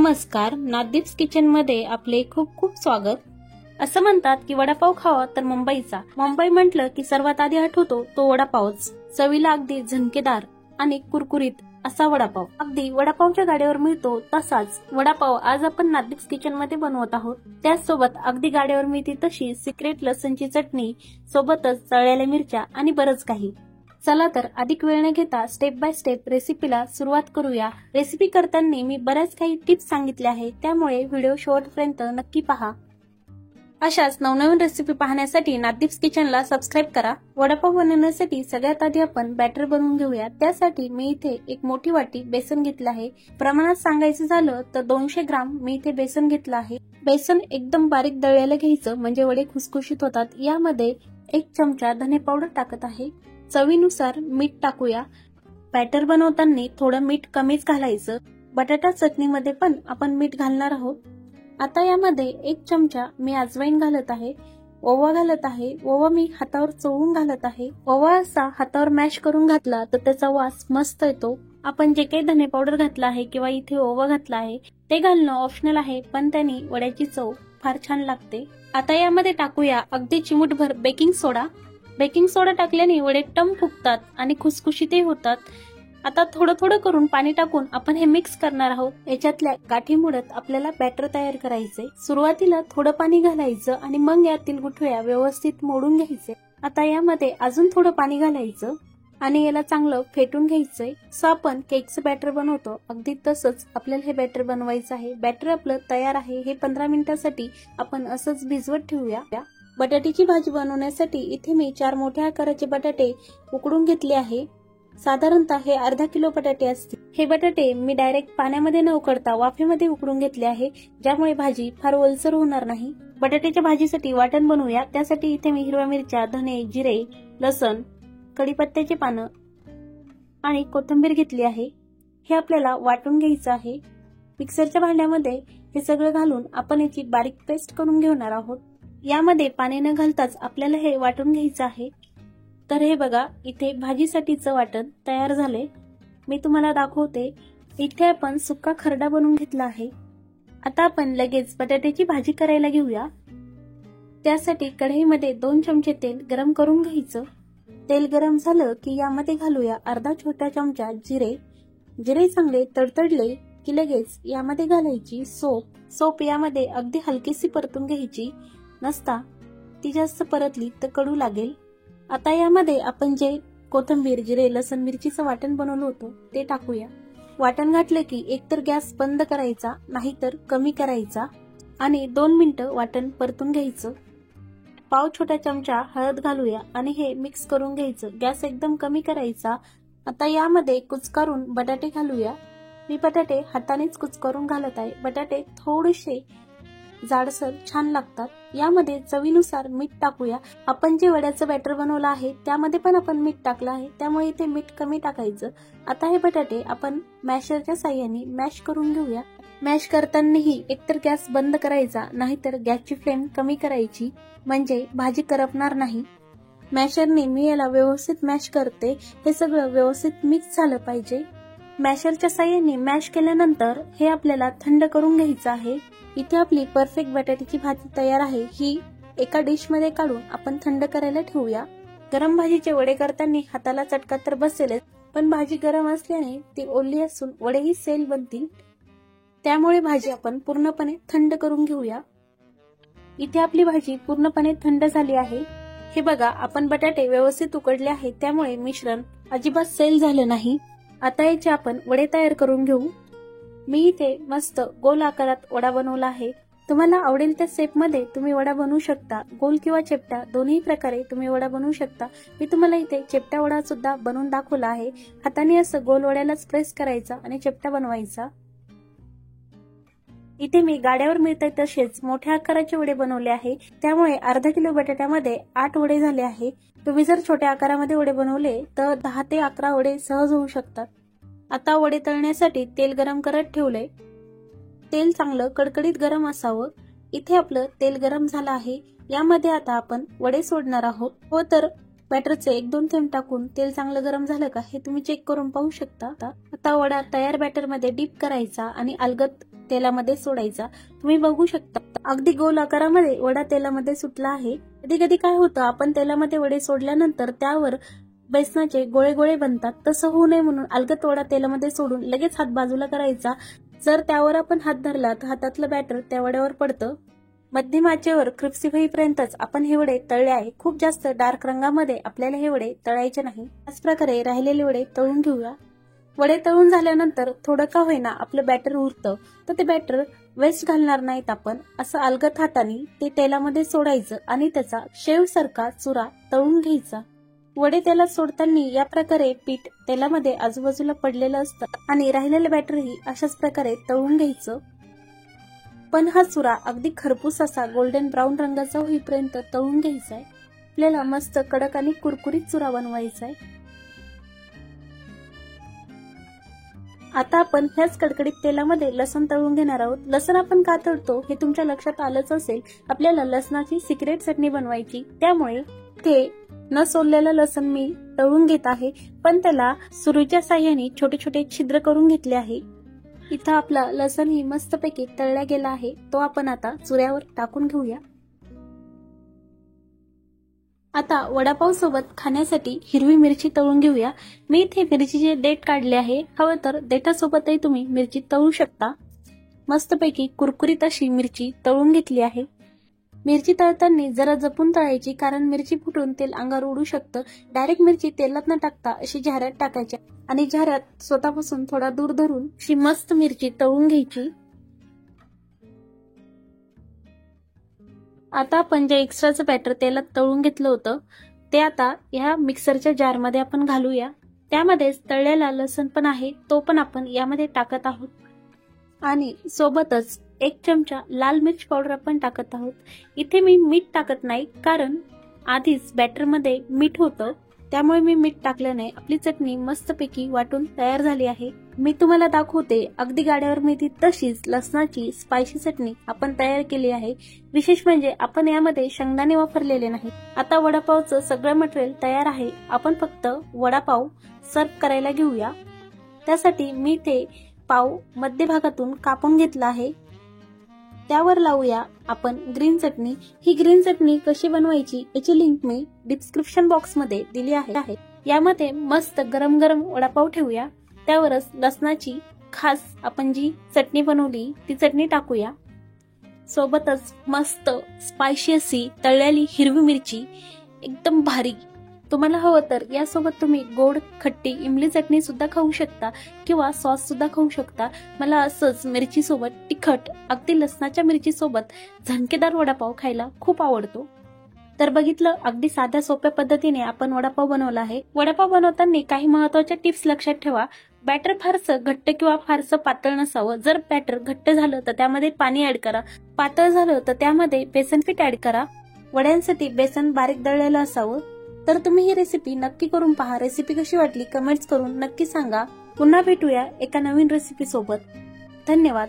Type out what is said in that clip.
नमस्कार, नादीप्स किचन मध्ये आपले खूप खूप स्वागत। असं म्हणतात की वडापाव खावा तर मुंबईचा। मुंबई म्हटलं की सर्वात आधी आठवतो तो वडापावच। चवीला अगदी झणकेदार आणि कुरकुरीत असा वडापाव अगदी वडापावच्या गाड्यावर मिळतो तसाच वडापाव आज आपण नादीप्स किचन मध्ये बनवत आहोत। त्याचसोबत अगदी गाड्यावर मिळते तशी सिक्रेट लसणची चटणी, सोबतच तळलेल्या मिरच्या आणि बरंच काही। चला तर अधिक वेळ न घेता स्टेप बाय स्टेप रेसिपीला सुरुवात करूया। रेसिपी करताना मी बऱ्याच काही टिप्स सांगितल्या आहेत, त्यामुळे व्हिडिओ शेवटपर्यंत नक्की पहा। अशाच नवनवीन रेसिपी पाहण्यासाठी नादीप्स किचनला सबस्क्राइब करा। वडापाव बनवण्यासाठी सगळ्यात आधी आपण बॅटर बनवून घेऊया। त्यासाठी मी इथे एक मोठी वाटी बेसन घेतलं आहे। प्रमाणात सांगायचं झालं तर 200 ग्राम मी इथे बेसन घेतलं आहे। बेसन एकदम बारीक दळलेलं घ्यायचं म्हणजे वडे खुसखुशीत होतात। यामध्ये 1 चमचा धने पावडर टाकत आहे। चवीनुसार मीठ टाकूया। बॅटर बनवताना थोडं मीठ कमीच घालायचं। बटाटा चटणीमध्ये पण आपण मीठ घालणार आहोत। आता यामध्ये 1 चमचा मी अजवाईन घालत आहे। ओवा घालत आहे। ओवा मी हातावर चोळून घालत आहे। ओवा असा हातावर मॅश करून घातला तर त्याचा वास मस्त येतो। आपण जे काही धने पावडर घातला आहे किंवा इथे ओवा घातला आहे ते घालणं ऑप्शनल आहे, पण त्याने वड्याची चव फार छान लागते। आता यामध्ये टाकूया अगदी चिमूटभर बेकिंग सोडा। बेकिंग सोडा टाकल्याने वडे टम फुगतात आणि खुसखुशीतही होतात। आता थोडं थोडं करून पाणी टाकून आपण हे मिक्स करणार आहोत। याच्यातल्या गाठी मोडत आपल्याला बॅटर तयार करायचे। सुरुवातीला थोडं पाणी घालायचं आणि मग यातील गुठळ्या व्यवस्थित मोडून घ्यायचे। आता यामध्ये अजून थोडं पाणी घालायचं आणि याला चांगलं फेटून घ्यायचंय। सो आपण केकचं बॅटर बनवतो अगदी तसंच आपल्याला हे बॅटर बनवायचं आहे। बॅटर आपलं तयार आहे। हे 15 मिनिटांसाठी आपण असंच भिजवत ठेवूया। बटाट्याची भाजी बनवण्यासाठी इथे मी 4 मोठ्या आकाराचे बटाटे उकडून घेतले आहे। साधारणतः हे अर्धा किलो बटाटे असतील। हे बटाटे मी डायरेक्ट पाण्यामध्ये न उकडता वाफेमध्ये उकडून घेतले आहे, ज्यामुळे भाजी फार ओलसर होणार नाही। बटाट्याच्या भाजीसाठी वाटण बनवूया। त्यासाठी इथे मी हिरव्या मिरच्या, धने, जिरे, लसण, कढीपत्त्याची पानं आणि कोथिंबीर घेतली आहे। हे आपल्याला वाटून घ्यायचं आहे। मिक्सरच्या भांड्यामध्ये हे सगळं घालून आपण याची बारीक पेस्ट करून घेणार आहोत। यामध्ये पाणी न घालताच आपल्याला हे वाटून घ्यायचं आहे। तर हे बघा, इथे भाजीसाठीचं वाटण तयार झाले। मी तुम्हाला दाखवते। इथे आपण सुक्का खरडा बनवून घेतला आहे। आता आपण लगेच बटाट्याची भाजी करायला घेऊया। त्यासाठी कढईमध्ये 2 चमचे तेल गरम करून घ्यायचं। तेल गरम झालं की यामध्ये घालूया अर्धा छोटा चमचा जिरे। जिरे चांगले तडतडले की लगेच यामध्ये घालायची सोप यामध्ये अगदी हलकीशी परतून घ्यायची नसता ती जास्त परतली तर कडू लागेल। आता यामध्ये आपण जे कोथिंबीर, जिरे, लसण, मिरचीचं वाटण बनवलं होतं ते टाकूया। वाटण घातलं की एकतर गॅस बंद करायचा, नाहीतर कमी करायचा आणि 2 मिनिटं वाटण परतून घ्यायचं। पाव छोटा चमचा हळद घालूया आणि हे मिक्स करून घ्यायचं। गॅस एकदम कमी करायचा। आता यामध्ये कुचकारून बटाटे घालूया। मी बटाटे हातानेच कुचकारून घालत आहे। बटाटे थोडेसे जाडसर छान लागतात। यामध्ये चवीनुसार मीठ टाकूया। आपण जे वड्याचं बॅटर बनवलं आहे त्यामध्ये पण आपण मीठ टाकलं आहे, त्यामुळे इथे मीठ कमी टाकायचं। आता हे बटाटे आपण मॅशरच्या साहाय्याने मॅश करून घेऊया। मॅश करतानाही एकतर गॅस बंद करायचा, नाहीतर गॅसची फ्लेम कमी करायची, म्हणजे भाजी करपणार नाही। मॅशरने मी याला व्यवस्थित मॅश करते। हे सगळं व्यवस्थित मिक्स झालं पाहिजे। मॅशरच्या साहाय्याने मॅश केल्यानंतर हे आपल्याला थंड करून घ्यायचं आहे। इथे आपली परफेक्ट बटाट्याची भाजी तयार आहे। ही एका डिश मध्ये काढून आपण थंड करायला ठेवूया। गरम भाजीचे वडे करताना हाताला चटका तर बसेलच, पण भाजी गरम असल्याने ती ओली असून वडेही सेल बनतील, त्यामुळे भाजी आपण पूर्णपणे थंड करून घेऊया। इथे आपली भाजी पूर्णपणे थंड झाली आहे। हे बघा, आपण बटाटे व्यवस्थित उकडले आहेत, त्यामुळे मिश्रण अजिबात सेल झालं नाही। आता याचे आपण वडे तयार करून घेऊ। मी इथे मस्त गोल आकारात वडा बनवला आहे। तुम्हाला आवडेल त्या शेप मध्ये तुम्ही वडा बनवू शकता। गोल किंवा चेपटा दोन्ही प्रकारे तुम्ही वडा बनवू शकता। मी तुम्हाला इथे चेपटा वडा सुद्धा बनवून दाखवला आहे। हाताने असं गोल वड्यालाच प्रेस करायचा आणि चेपटा बनवायचा। इथे मी गाड्यावर मिळतात तसेच मोठ्या आकाराचे वडे बनवले आहे, त्यामुळे अर्धा किलो बटाट्यामध्ये 8 वडे झाले आहे। तुम्ही जर छोट्या आकारामध्ये वडे बनवले तर 10 ते 11 वडे सहज होऊ शकतात। आता वडे तळण्यासाठी तेल गरम करत ठेवले। तेल चांगलं कडकडीत गरम असावं। इथे आपलं तेल गरम झालं आहे। यामध्ये आता आपण वडे सोडणार आहोत। हो तर बॅटरचे 1-2 थेंब टाकून तेल चांगलं गरम झालं का हे तुम्ही चेक करून पाहू शकता। आता वडा तयार बॅटर मध्ये डीप करायचा आणि अलगद तेलामध्ये सोडायचा। तुम्ही बघू शकता अगदी गोल आकारामध्ये वडा तेलामध्ये सुटला आहे। कधी कधी काय होतं, आपण तेलामध्ये वडे सोडल्यानंतर त्यावर बेसनाचे गोळे गोळे बनतात, तसं होऊ नये म्हणून अलगद वडा तेलामध्ये सोडून लगेच हात बाजूला करायचा। जर त्यावर आपण हात धरला तर हातातलं बॅटर त्या वड्यावर पडतं। मध्यम आचेवर क्रिस्पी होईपर्यंतच आपण हे वडे तळले आहे। खूप जास्त डार्क रंगामध्ये आपल्याला हे वडे तळायचे नाही। त्याच प्रकारे राहिलेले वडे तळून घेऊया। वडे तळून झाल्यानंतर थोडं का होईना आपलं बॅटर उरतं, तर ते बॅटर वेस्ट घालणार नाहीत आपण। असं अलगद हाताने ते तेलामध्ये सोडायचं आणि त्याचा शेव सारखा चुरा तळून घ्यायचा। वडे तेलात सोडताना या प्रकारे पीठ तेलामध्ये आजूबाजूला पडलेलं असतं आणि राहिलेलं बॅटरही अशाच प्रकारे तळून घ्यायचं। पण हा चुरा अगदी खरपूस असा गोल्डन ब्राऊन रंगाचा होईपर्यंत तळून घ्यायचा आहे। आपल्याला मस्त कडक आणि कुरकुरीत चुरा बनवायचा आहे। आता आपण ह्याच कडकडीत तेलामध्ये लसण तळून घेणार आहोत। लसण आपण का तळतो हे तुमच्या लक्षात आलंच असेल। आपल्याला लसणाची सिक्रेट चटणी बनवायची, त्यामुळे ते न सोललेलं लसण मी तळून घेत आहे, पण त्याला सुरीच्या साह्याने छोटे छोटे छिद्र करून घेतले आहे। इथं आपला लसण ही मस्तपैकी तळला गेला आहे, तो आपण आता चुऱ्यावर टाकून घेऊया। आता वडापाव सोबत खाण्यासाठी हिरवी मिरची तळून घेऊया। मी इथे मिरचीचे देठ काढले आहे, हवं तर देठासोबतही तुम्ही मिरची तळू शकता। मस्तपैकी कुरकुरीत अशी मिरची तळून घेतली आहे। मिरची तळताना जरा जपून तळायची, कारण मिरची फुटून तेल अंगावर उडू शकतं। डायरेक्ट मिरची तेलात न टाकता अशी झाऱ्यात टाकायच्या आणि झाऱ्यात स्वतःपासून थोडा दूर धरून अशी मस्त मिरची तळून घ्यायची। आता आपण जे एक्स्ट्राचं बॅटर तेलात तळून घेतलं होतं ते आता ह्या मिक्सरच्या जारमध्ये आपण घालूया। त्यामध्ये तळलेला लसण पण आहे, तो पण आपण यामध्ये टाकत आहोत आणि सोबतच 1 चमचा लाल मिर्च पावडर आपण टाकत आहोत। इथे मी मीठ टाकत नाही, कारण आधीच बॅटरमध्ये मीठ होतं, त्यामुळे मी मीठ टाकलं नाही। आपली चटणी मस्तपैकी वाटून तयार झाली आहे। मी तुम्हाला दाखवते अगदी गाड्यावर मेथी तशीच लसणाची स्पायसी चटणी आपण तयार केली आहे। विशेष म्हणजे आपण यामध्ये शेंगदाणे वापरलेले नाही। आता वडापावचं सगळं मटेरियल तयार आहे, आपण फक्त वडापाव सर्व करायला घेऊया। त्यासाठी मी ते पाव मध्यभागातून कापून घेतला आहे, त्यावर लावूया आपण ग्रीन चटणी। ही ग्रीन चटणी कशी बनवायची याची लिंक मी डिस्क्रिप्शन बॉक्स मध्ये दिली आहे। यामध्ये मस्त गरम गरम वडापाव ठेवूया, त्यावरच लसणाची खास आपण जी चटणी बनवली ती चटणी टाकूया। सोबतच मस्त स्पायसी अशी तळलेली हिरवी मिरची, एकदम भारी। तुम्हाला हवं तर यासोबत तुम्ही गोड खट्टी इमली चटणी सुद्धा खाऊ शकता किंवा सॉस सुद्धा खाऊ शकता। मला असंच मिरची सोबत तिखट अगदी लसणाच्या मिरची सोबत झणकेदार वडापाव खायला खूप आवडतो। तर बघितलं, अगदी साध्या सोप्या पद्धतीने आपण वडापाव बनवला आहे। वडापाव बनवताना काही महत्त्वाच्या टिप्स लक्षात ठेवा। बॅटर फारसं घट्ट किंवा फारसं पातळ नसावं। जर बॅटर घट्ट झालं तर त्यामध्ये पाणी ऍड करा, पातळ झालं तर त्यामध्ये बेसन पीठ ऍड करा। वड्यांसाठी बेसन बारीक दळलेलं असावं। तर तुम्ही ही रेसिपी नक्की करून पहा। रेसिपी कशी वाटली कमेंट्स करून नक्की सांगा। पुन्हा भेटूया एका नवीन रेसिपी सोबत। धन्यवाद।